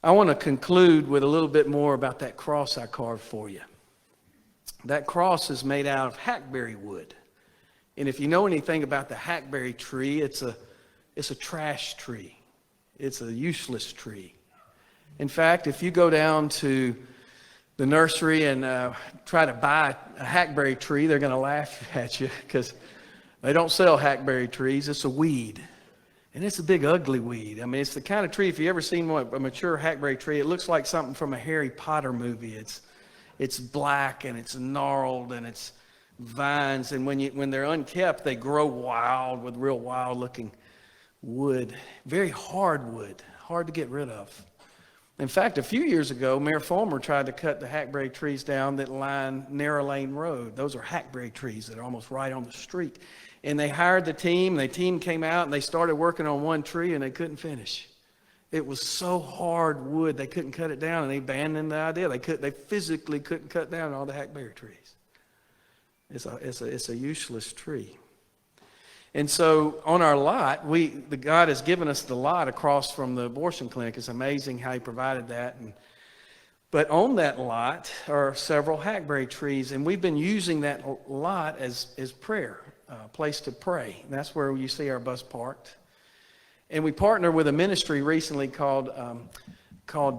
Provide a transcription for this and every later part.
I want to conclude with a little bit more about that cross I carved for you. That cross is made out of hackberry wood. And if you know anything about the hackberry tree, it's a trash tree. It's a useless tree. In fact, if you go down to the nursery and try to buy a hackberry tree, they're going to laugh at you because they don't sell hackberry trees. It's a weed. And it's a big, ugly weed. I mean, it's the kind of tree, if you've ever seen a mature hackberry tree, it looks like something from a Harry Potter movie. It's black and it's gnarled and it's vines. And when they're unkept, they grow wild with real wild-looking wood. Very hard wood, hard to get rid of. In fact, a few years ago, Mayor Fulmer tried to cut the hackberry trees down that line Narrow Lane Road. Those are hackberry trees that are almost right on the street. And they hired the team came out and they started working on one tree and they couldn't finish. It was so hard wood, they couldn't cut it down, and they abandoned the idea. They physically couldn't cut down all the hackberry trees. It's a useless tree. And so on our lot, God has given us the lot across from the abortion clinic. It's amazing how He provided that. But on that lot are several hackberry trees, and we've been using that lot as prayer, a place to pray. And that's where you see our bus parked. And we partnered with a ministry recently called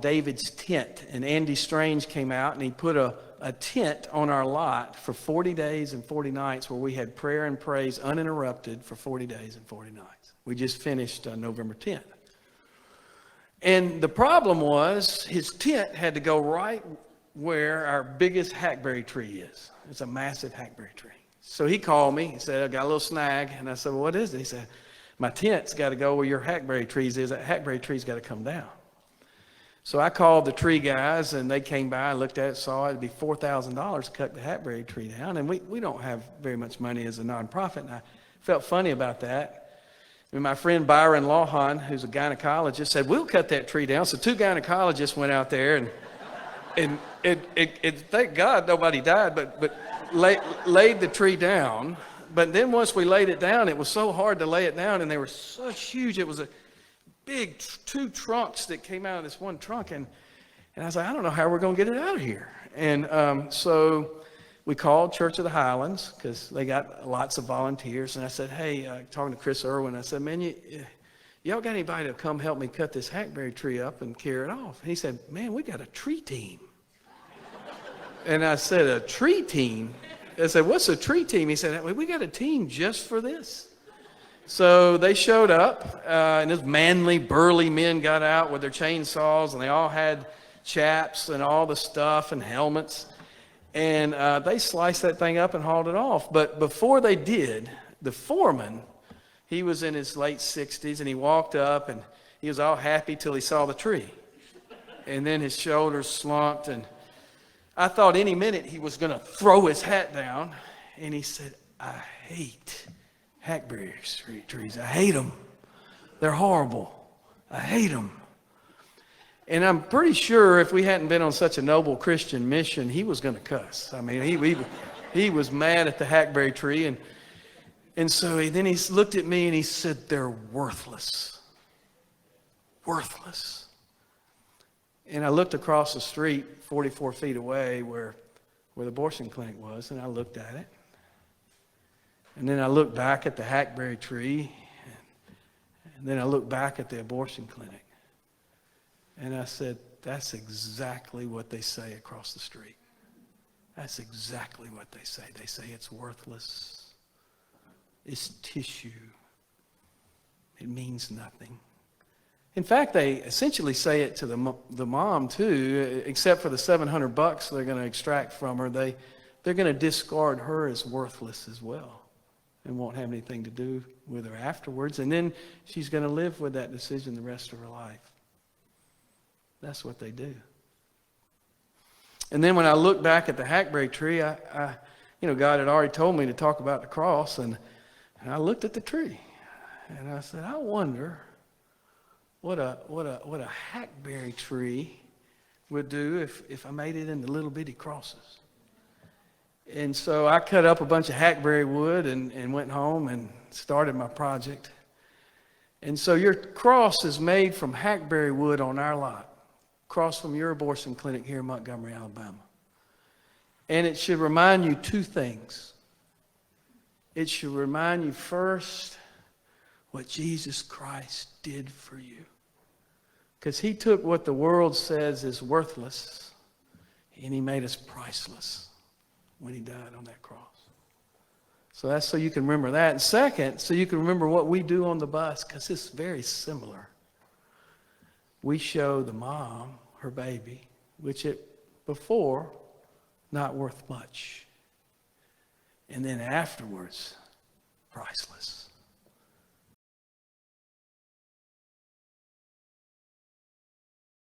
David's Tent. And Andy Strange came out and he put a tent on our lot for 40 days and 40 nights where we had prayer and praise uninterrupted for 40 days and 40 nights. We just finished November 10th. And the problem was his tent had to go right where our biggest hackberry tree is. It's a massive hackberry tree. So he called me and said, I got a little snag. And I said, well, what is it? He said, my tent's got to go where your hackberry trees is. That hackberry tree's got to come down. So I called the tree guys, and they came by and looked at it, saw it. It'd be $4,000 to cut the hackberry tree down. And we don't have very much money as a nonprofit. And I felt funny about that. And my friend Byron Lawhon, who's a gynecologist, said, we'll cut that tree down. So two gynecologists went out there, and thank God nobody died, but laid the tree down. But then once we laid it down, it was so hard to lay it down, and they were such huge. It was a big two trunks that came out of this one trunk. And I was like, I don't know how we're going to get it out of here. And so we called Church of the Highlands because they got lots of volunteers. And I said, hey, talking to Chris Irwin, I said, man, y'all got anybody to come help me cut this hackberry tree up and carry it off? And he said, man, we got a tree team. And I said, a tree team? I said, what's a tree team? He said, we got a team just for this. So they showed up, and those manly, burly men got out with their chainsaws, and they all had chaps and all the stuff and helmets. And they sliced that thing up and hauled it off. But before they did, the foreman, he was in his late 60s, and he walked up, and he was all happy till he saw the tree. And then his shoulders slumped, and I thought any minute he was going to throw his hat down. And he said, I hate hackberry trees. I hate them. They're horrible. I hate them. And I'm pretty sure if we hadn't been on such a noble Christian mission, he was going to cuss. I mean, he was mad at the hackberry tree. And so then he looked at me and he said, they're worthless. Worthless. And I looked across the street 44 feet away where the abortion clinic was, and I looked at it. And then I looked back at the hackberry tree, and then I looked back at the abortion clinic. And I said, that's exactly what they say across the street. That's exactly what they say. They say it's worthless. It's tissue. It means nothing. In fact, they essentially say it to the mom too, except for the $700 they're going to extract from her. They're going to discard her as worthless as well and won't have anything to do with her afterwards. And then she's going to live with that decision the rest of her life. That's what they do. And then when I look back at the hackberry tree, God had already told me to talk about the cross, and I looked at the tree, and I said, I wonder what a hackberry tree would do if I made it into little bitty crosses. And so I cut up a bunch of hackberry wood and went home and started my project. And so your cross is made from hackberry wood on our lot. across from your abortion clinic here in Montgomery, Alabama. And it should remind you two things. It should remind you first what Jesus Christ did for you. Because he took what the world says is worthless and he made us priceless when he died on that cross. So that's so you can remember that. And second, so you can remember what we do on the bus, because it's very similar. We show the mom her baby, which before, not worth much. And then afterwards, priceless.